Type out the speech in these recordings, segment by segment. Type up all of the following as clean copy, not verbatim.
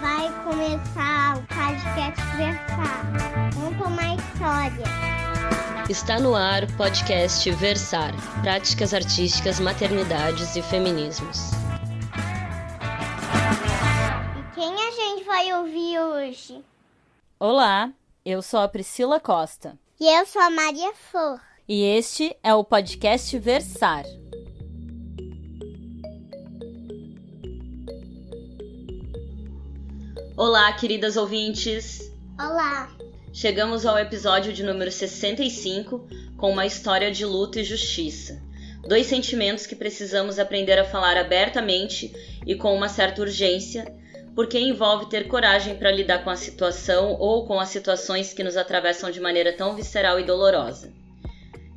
Vai começar o podcast Versar. Conta uma história. Está no ar o podcast Versar, práticas artísticas, maternidades e feminismos. E quem a gente vai ouvir hoje? Olá, eu sou a Priscila Costa. E eu sou a Maria Flor. E este é o podcast Versar. Olá, queridas ouvintes! Olá! Chegamos ao episódio de número 65 com uma história de luto e justiça. Dois sentimentos que precisamos aprender a falar abertamente e com uma certa urgência, porque envolve ter coragem para lidar com a situação ou com as situações que nos atravessam de maneira tão visceral e dolorosa.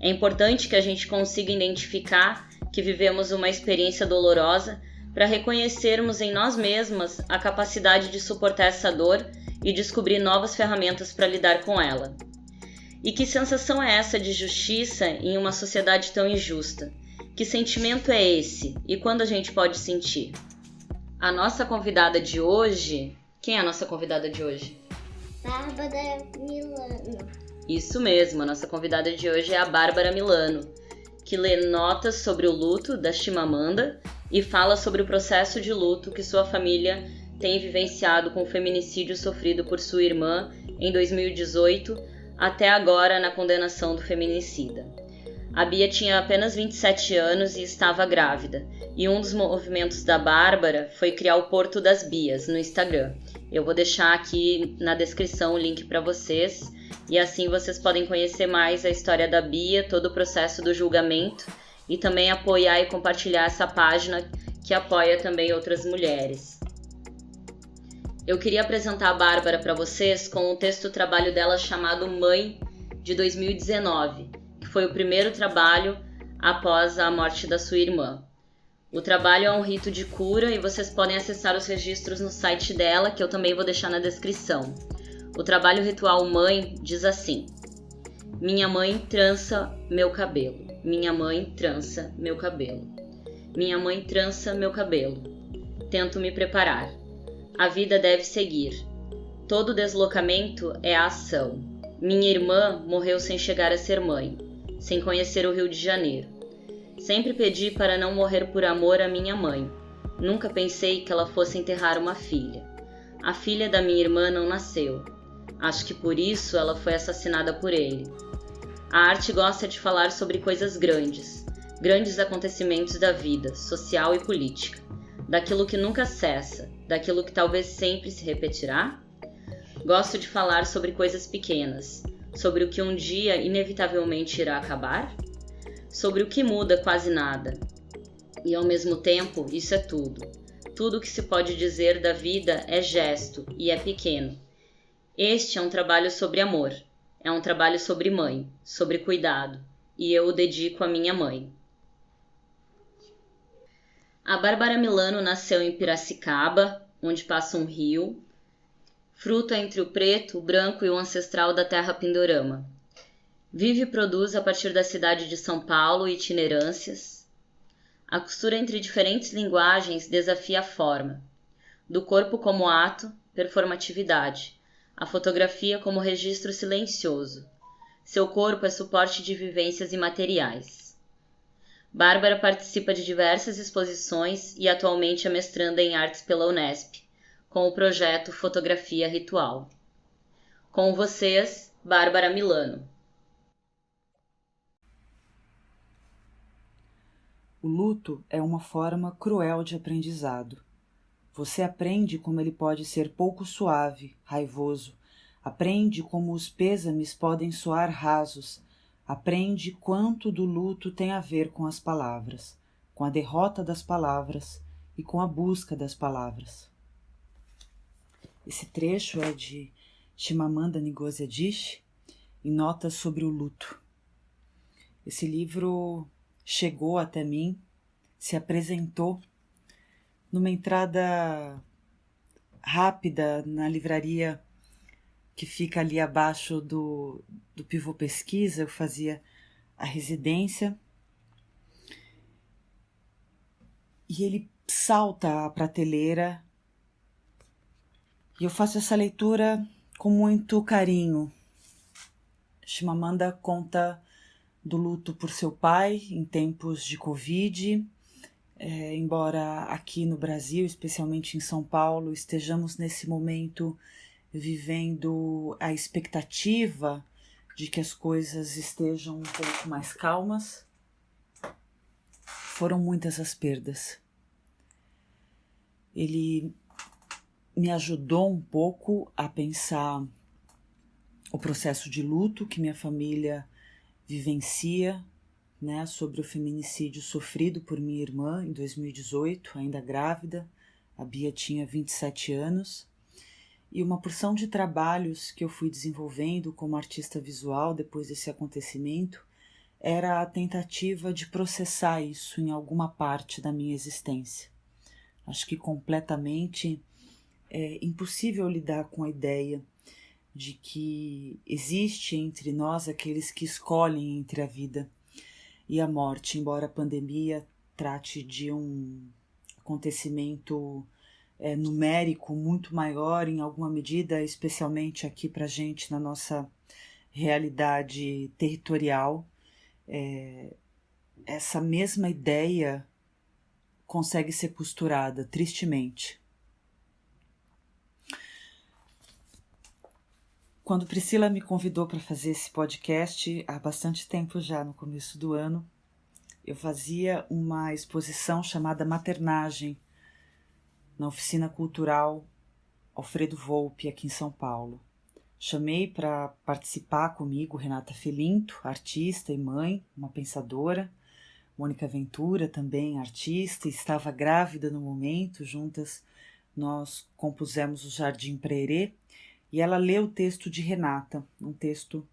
É importante que a gente consiga identificar que vivemos uma experiência dolorosa para reconhecermos em nós mesmas a capacidade de suportar essa dor e descobrir novas ferramentas para lidar com ela. E que sensação é essa de justiça em uma sociedade tão injusta? Que sentimento é esse? E quando a gente pode sentir? A nossa convidada de hoje... Quem é a nossa convidada de hoje? Bárbara Milano. Isso mesmo, a nossa convidada de hoje é a Bárbara Milano, que lê notas sobre o luto da Chimamanda e fala sobre o processo de luto que sua família tem vivenciado com o feminicídio sofrido por sua irmã em 2018 até agora na condenação do feminicida. A Bia tinha apenas 27 anos e estava grávida, e um dos movimentos da Bárbara foi criar o Porto das Bias no Instagram. Eu vou deixar aqui na descrição o link para vocês, e assim vocês podem conhecer mais a história da Bia, todo o processo do julgamento, e também apoiar e compartilhar essa página que apoia também outras mulheres. Eu queria apresentar a Bárbara para vocês com um texto-trabalho dela chamado Mãe, de 2019, que foi o primeiro trabalho após a morte da sua irmã. O trabalho é um rito de cura e vocês podem acessar os registros no site dela, que eu também vou deixar na descrição. O trabalho ritual Mãe diz assim: Minha mãe trança meu cabelo. Minha mãe trança meu cabelo. Minha mãe trança meu cabelo. Tento me preparar. A vida deve seguir. Todo deslocamento é a ação. Minha irmã morreu sem chegar a ser mãe, sem conhecer o Rio de Janeiro. Sempre pedi para não morrer por amor à minha mãe. Nunca pensei que ela fosse enterrar uma filha. A filha da minha irmã não nasceu. Acho que por isso ela foi assassinada por ele. A arte gosta de falar sobre coisas grandes, grandes acontecimentos da vida, social e política, daquilo que nunca cessa, daquilo que talvez sempre se repetirá. Gosto de falar sobre coisas pequenas, sobre o que um dia inevitavelmente irá acabar, sobre o que muda quase nada. E ao mesmo tempo, isso é tudo. Tudo o que se pode dizer da vida é gesto e é pequeno. Este é um trabalho sobre amor. É um trabalho sobre mãe, sobre cuidado, e eu o dedico à minha mãe. A Bárbara Milano nasceu em Piracicaba, onde passa um rio, fruto entre o preto, o branco e o ancestral da terra Pindorama. Vive e produz a partir da cidade de São Paulo e itinerâncias. A costura entre diferentes linguagens desafia a forma, do corpo como ato, performatividade. A fotografia como registro silencioso. Seu corpo é suporte de vivências imateriais. Bárbara participa de diversas exposições e atualmente é mestranda em artes pela Unesp, com o projeto Fotografia Ritual. Com vocês, Bárbara Milano. O luto é uma forma cruel de aprendizado. Você aprende como ele pode ser pouco suave, raivoso. Aprende como os pêsames podem soar rasos. Aprende quanto do luto tem a ver com as palavras, com a derrota das palavras e com a busca das palavras. Esse trecho é de Chimamanda Ngozi Adichie, em Notas sobre o Luto. Esse livro chegou até mim, se apresentou numa entrada rápida na livraria que fica ali abaixo do Pivô Pesquisa. Eu fazia a residência e ele salta à prateleira E eu faço essa leitura com muito carinho. Chimamanda conta do luto por seu pai em tempos de Covid. Embora aqui no Brasil, especialmente em São Paulo, estejamos nesse momento vivendo a expectativa de que as coisas estejam um pouco mais calmas, foram muitas as perdas. Ele me ajudou um pouco a pensar o processo de luto que minha família vivencia, né, sobre o feminicídio sofrido por minha irmã em 2018, ainda grávida. A Bia tinha 27 anos. E uma porção de trabalhos que eu fui desenvolvendo como artista visual depois desse acontecimento era a tentativa de processar isso em alguma parte da minha existência. Acho que completamente é impossível lidar com a ideia de que existe entre nós aqueles que escolhem entre a vida e a morte, embora a pandemia trate de um acontecimento numérico muito maior em alguma medida, especialmente aqui para a gente na nossa realidade territorial. Essa mesma ideia consegue ser costurada, tristemente. Quando Priscila me convidou para fazer esse podcast, há bastante tempo já, no começo do ano, eu fazia uma exposição chamada Maternagem, na Oficina Cultural Alfredo Volpi, aqui em São Paulo. Chamei para participar comigo Renata Felinto, artista e mãe, uma pensadora, Mônica Ventura, também artista, estava grávida no momento, juntas nós compusemos o Jardim Prerê, e ela leu o texto de Renata, um texto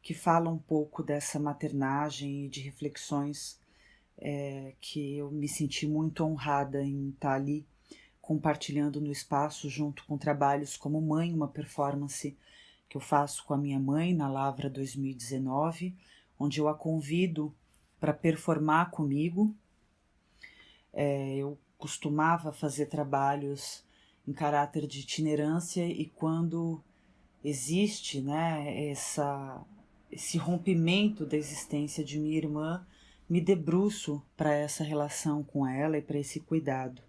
que fala um pouco dessa maternagem e de reflexões que eu me senti muito honrada em estar ali compartilhando no espaço junto com trabalhos como Mãe, uma performance que eu faço com a minha mãe na Lavra 2019, onde eu a convido para performar comigo. Eu costumava fazer trabalhos em caráter de itinerância e quando existe, né, esse rompimento da existência de minha irmã, me debruço para essa relação com ela e para esse cuidado.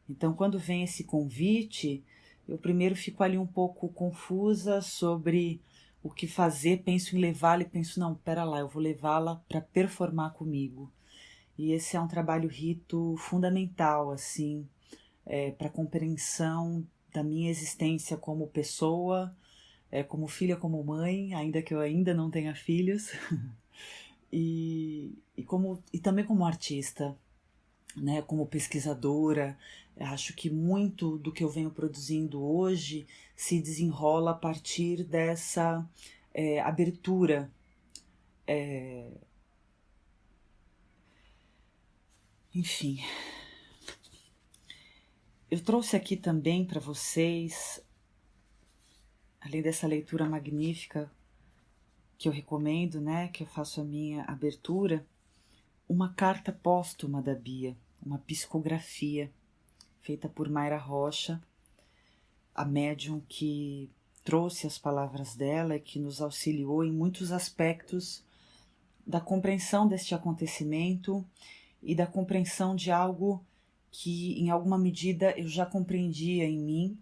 Então, quando vem esse convite, eu primeiro fico ali um pouco confusa sobre o que fazer, penso em levá-la e penso, não, pera lá, eu vou levá-la para performar comigo. E esse é um trabalho rito fundamental, assim, para a compreensão da minha existência como pessoa, como filha, como mãe, ainda que eu ainda não tenha filhos, e também como artista, né, como pesquisadora. Acho que muito do que eu venho produzindo hoje se desenrola a partir dessa abertura. Enfim, eu trouxe aqui também para vocês, além dessa leitura magnífica que eu recomendo, né, que eu faço a minha abertura, uma carta póstuma da Bia, uma psicografia feita por Mayra Rocha, a médium que trouxe as palavras dela e que nos auxiliou em muitos aspectos da compreensão deste acontecimento e da compreensão de algo que, em alguma medida, eu já compreendia em mim,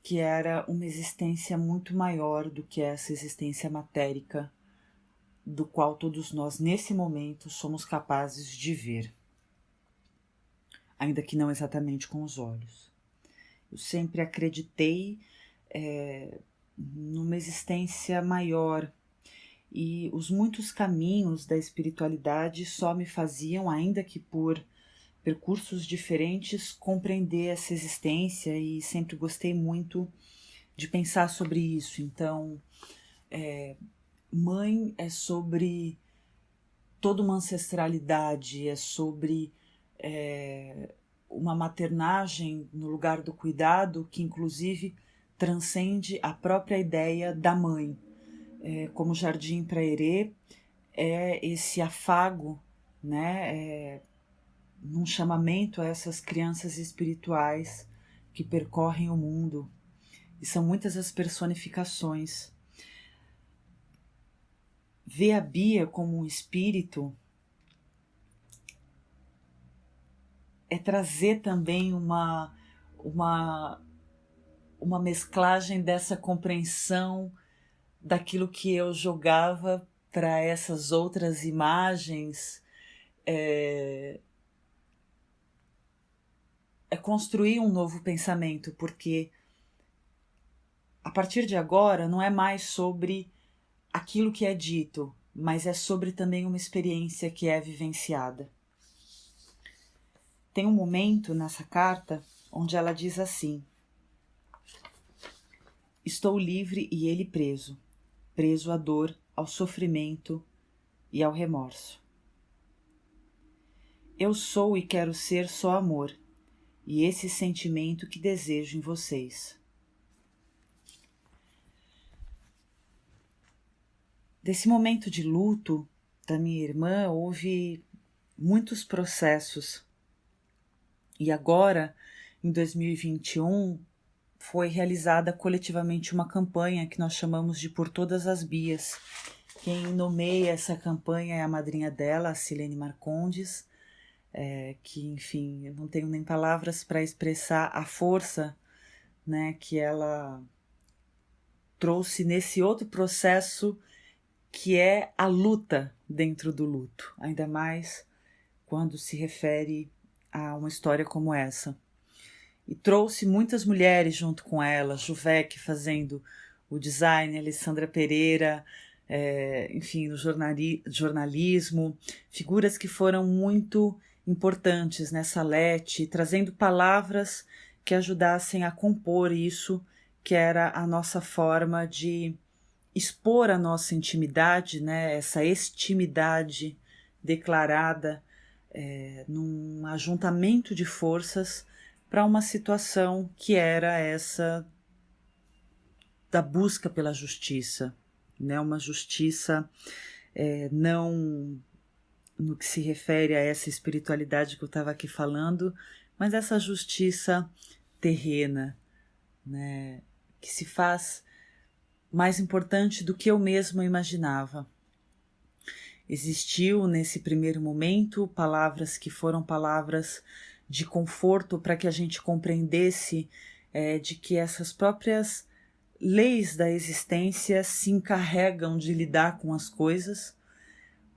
que era uma existência muito maior do que essa existência matérica, do qual todos nós, nesse momento, somos capazes de ver, ainda que não exatamente com os olhos. Eu sempre acreditei numa existência maior, e os muitos caminhos da espiritualidade só me faziam, ainda que por percursos diferentes, compreender essa existência, e sempre gostei muito de pensar sobre isso. Então, Mãe é sobre toda uma ancestralidade, é sobre uma maternagem no lugar do cuidado que inclusive transcende a própria ideia da mãe. Como Jardim Prerê é esse afago, né, num chamamento a essas crianças espirituais que percorrem o mundo e são muitas as personificações. Ver a Bia como um espírito é trazer também uma mesclagem dessa compreensão daquilo que eu jogava para essas outras imagens, é construir um novo pensamento, porque a partir de agora não é mais sobre aquilo que é dito, mas é sobre também uma experiência que é vivenciada. Tem um momento nessa carta onde ela diz assim: estou livre e ele preso, preso à dor, ao sofrimento e ao remorso. Eu sou e quero ser só amor, e esse sentimento que desejo em vocês. Desse momento de luto da minha irmã, houve muitos processos. E agora, em 2021, foi realizada coletivamente uma campanha que nós chamamos de Por Todas as Bias. Quem nomeia essa campanha é a madrinha dela, a Silene Marcondes, que, enfim, eu não tenho nem palavras para expressar a força, né, que ela trouxe nesse outro processo que é a luta dentro do luto, ainda mais quando se refere a uma história como essa. E trouxe muitas mulheres junto com ela, Juvec fazendo o design, Alessandra Pereira, enfim, no jornalismo, figuras que foram muito importantes nessa Lete, trazendo palavras que ajudassem a compor isso, que era a nossa forma de expor a nossa intimidade, né, essa extimidade declarada num ajuntamento de forças para uma situação que era essa da busca pela justiça, né, uma justiça não no que se refere a essa espiritualidade que eu estava aqui falando, mas essa justiça terrena, né, que se faz mais importante do que eu mesma imaginava. Existiu nesse primeiro momento palavras que foram palavras de conforto para que a gente compreendesse de que essas próprias leis da existência se encarregam de lidar com as coisas,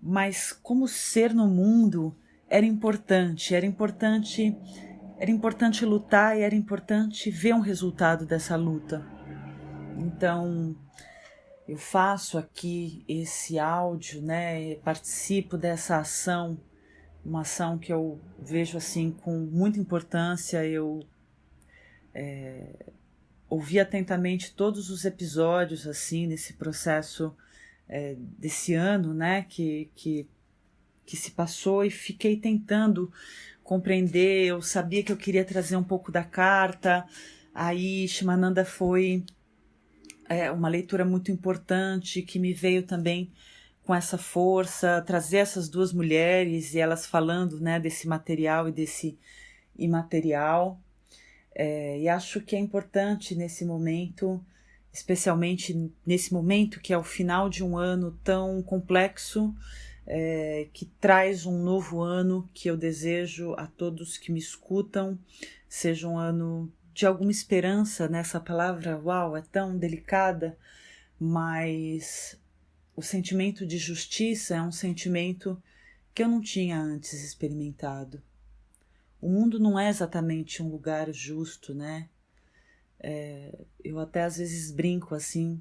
mas como ser no mundo era importante lutar e era importante ver um resultado dessa luta. Então, eu faço aqui esse áudio, né, participo dessa ação, uma ação que eu vejo assim com muita importância. Eu ouvi atentamente todos os episódios assim nesse processo desse ano, né, que se passou, e fiquei tentando compreender. Eu sabia que eu queria trazer um pouco da carta, aí Shimananda foi uma leitura muito importante que me veio também com essa força, trazer essas duas mulheres e elas falando, né, desse material e desse imaterial. E acho que é importante nesse momento, especialmente nesse momento que é o final de um ano tão complexo, que traz um novo ano, que eu desejo a todos que me escutam seja um ano de alguma esperança. Nessa palavra, uau, é tão delicada, mas o sentimento de justiça é um sentimento que eu não tinha antes experimentado. O mundo não é exatamente um lugar justo, né? Eu até às vezes brinco assim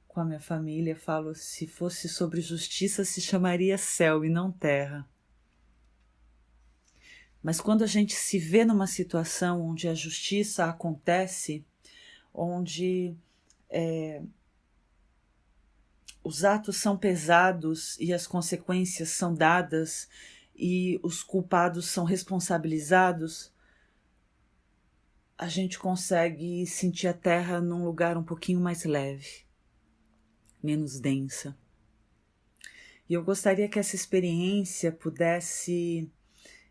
com a minha família, falo, se fosse sobre justiça se chamaria céu e não terra. Mas quando a gente se vê numa situação onde a justiça acontece, onde os atos são pesados e as consequências são dadas e os culpados são responsabilizados, a gente consegue sentir a terra num lugar um pouquinho mais leve, menos densa. E eu gostaria que essa experiência pudesse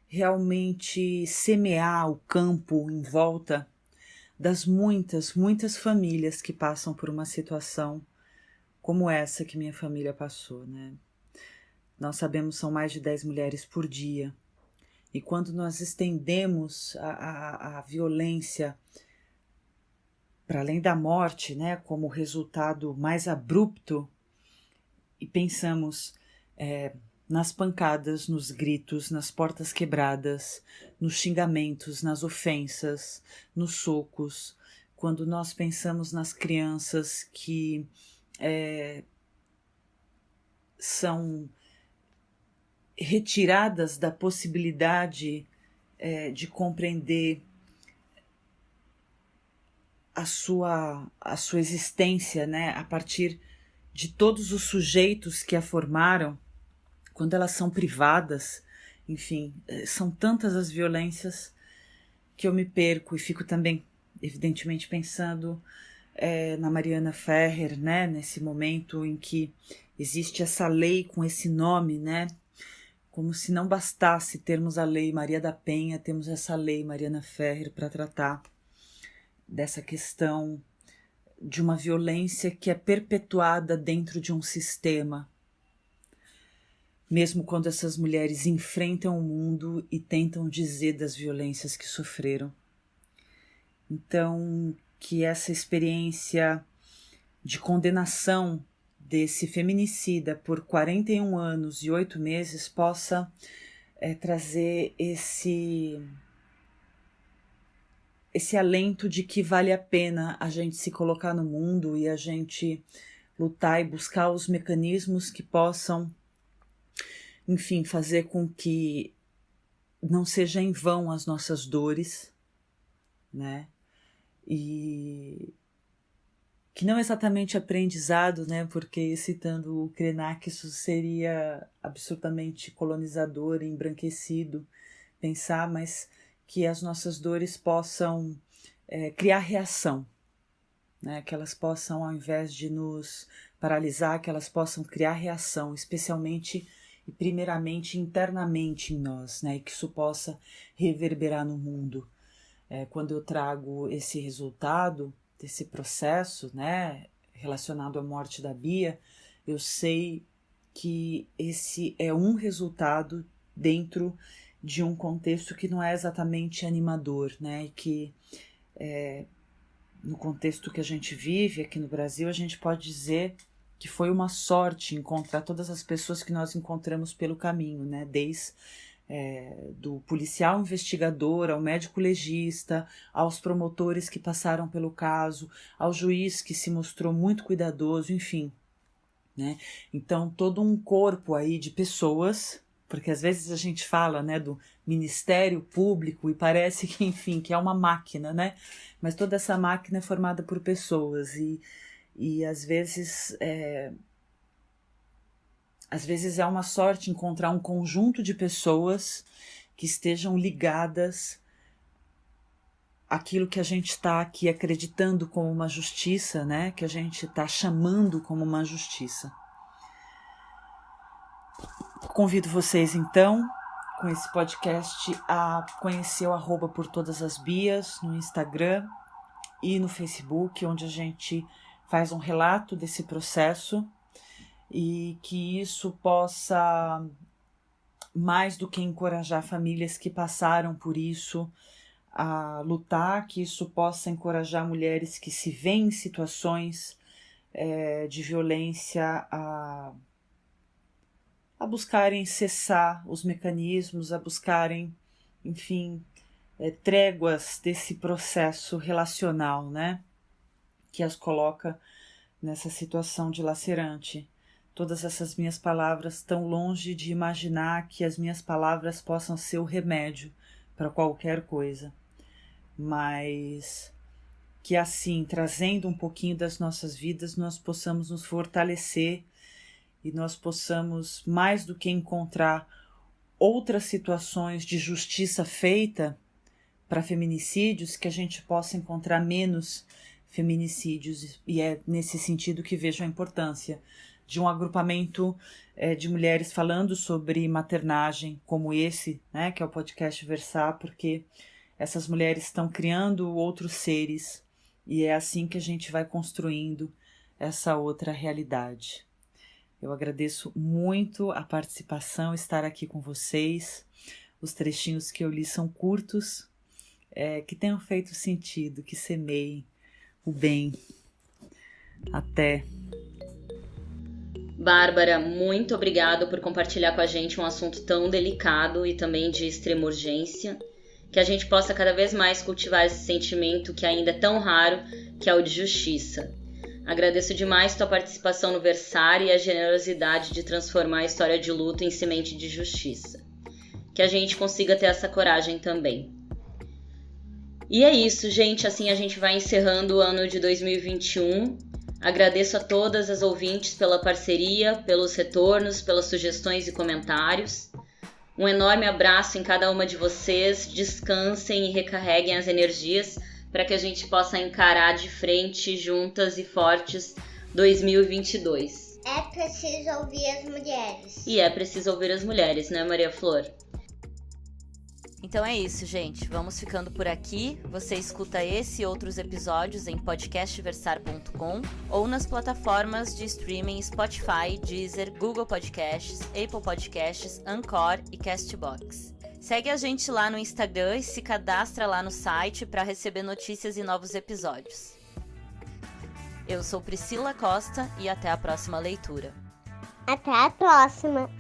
realmente semear o campo em volta das muitas famílias que passam por uma situação como essa que minha família passou, né? Nós sabemos que são mais de 10 mulheres por dia. E quando nós estendemos a violência para além da morte, né, como resultado mais abrupto, e pensamos nas pancadas, nos gritos, nas portas quebradas, nos xingamentos, nas ofensas, nos socos, quando nós pensamos nas crianças que são retiradas da possibilidade de compreender a sua existência, né, a partir de todos os sujeitos que a formaram, quando elas são privadas, enfim, são tantas as violências que eu me perco e fico também, evidentemente, pensando na Mariana Ferrer, né, nesse momento em que existe essa lei com esse nome, né, como se não bastasse termos a lei Maria da Penha, temos essa lei Mariana Ferrer para tratar dessa questão de uma violência que é perpetuada dentro de um sistema, mesmo quando essas mulheres enfrentam o mundo e tentam dizer das violências que sofreram. Então, que essa experiência de condenação desse feminicida por 41 anos e 8 meses possa trazer esse alento de que vale a pena a gente se colocar no mundo e a gente lutar e buscar os mecanismos que possam, enfim, fazer com que não seja em vão as nossas dores, né? E que não exatamente aprendizado, né? Porque, citando o Krenak, isso seria absolutamente colonizador, embranquecido, pensar, mas que as nossas dores possam criar reação, né? Que elas possam, ao invés de nos paralisar, que elas possam criar reação, especialmente e primeiramente internamente em nós, né? E que isso possa reverberar no mundo. Quando eu trago esse resultado desse processo, né, relacionado à morte da Bia, eu sei que esse é um resultado dentro de um contexto que não é exatamente animador, né, e que no contexto que a gente vive aqui no Brasil, a gente pode dizer que foi uma sorte encontrar todas as pessoas que nós encontramos pelo caminho, né, desde do policial investigador, ao médico legista, aos promotores que passaram pelo caso, ao juiz que se mostrou muito cuidadoso, enfim, né? Então todo um corpo aí de pessoas, porque às vezes a gente fala, né, do Ministério Público e parece que, enfim, que é uma máquina, né? Mas toda essa máquina é formada por pessoas e às vezes é uma sorte encontrar um conjunto de pessoas que estejam ligadas àquilo que a gente está aqui acreditando como uma justiça, né? Que a gente está chamando como uma justiça. Convido vocês, então, com esse podcast, a conhecer o @ por todas as Bias no Instagram e no Facebook, onde a gente faz um relato desse processo, e que isso possa, mais do que encorajar famílias que passaram por isso a lutar, que isso possa encorajar mulheres que se veem em situações de violência a buscarem cessar os mecanismos, a buscarem, enfim, tréguas desse processo relacional, né, que as coloca nessa situação dilacerante. Todas essas minhas palavras tão longe de imaginar que as minhas palavras possam ser o remédio para qualquer coisa, mas que assim, trazendo um pouquinho das nossas vidas, nós possamos nos fortalecer e nós possamos, mais do que encontrar outras situações de justiça feita para feminicídios, que a gente possa encontrar menos feminicídios, e é nesse sentido que vejo a importância de um agrupamento de mulheres falando sobre maternagem como esse, né, que é o podcast Versar, porque essas mulheres estão criando outros seres e é assim que a gente vai construindo essa outra realidade. Eu agradeço muito a participação, estar aqui com vocês. Os trechinhos que eu li são curtos, que tenham feito sentido, que semeiem o bem. Até. Bárbara, muito obrigado por compartilhar com a gente um assunto tão delicado e também de extrema urgência. Que a gente possa cada vez mais cultivar esse sentimento que ainda é tão raro, que é o de justiça. Agradeço demais tua participação no Versário e a generosidade de transformar a história de luto em semente de justiça. Que a gente consiga ter essa coragem também. E é isso, gente. Assim a gente vai encerrando o ano de 2021. Agradeço a todas as ouvintes pela parceria, pelos retornos, pelas sugestões e comentários. Um enorme abraço em cada uma de vocês. Descansem e recarreguem as energias para que a gente possa encarar de frente, juntas e fortes, 2022. É preciso ouvir as mulheres. E é preciso ouvir as mulheres, né, Maria Flor? Então é isso, gente. Vamos ficando por aqui. Você escuta esse e outros episódios em podcastversar.com ou nas plataformas de streaming Spotify, Deezer, Google Podcasts, Apple Podcasts, Anchor e Castbox. Segue a gente lá no Instagram e se cadastra lá no site para receber notícias e novos episódios. Eu sou Priscila Costa e até a próxima leitura. Até a próxima.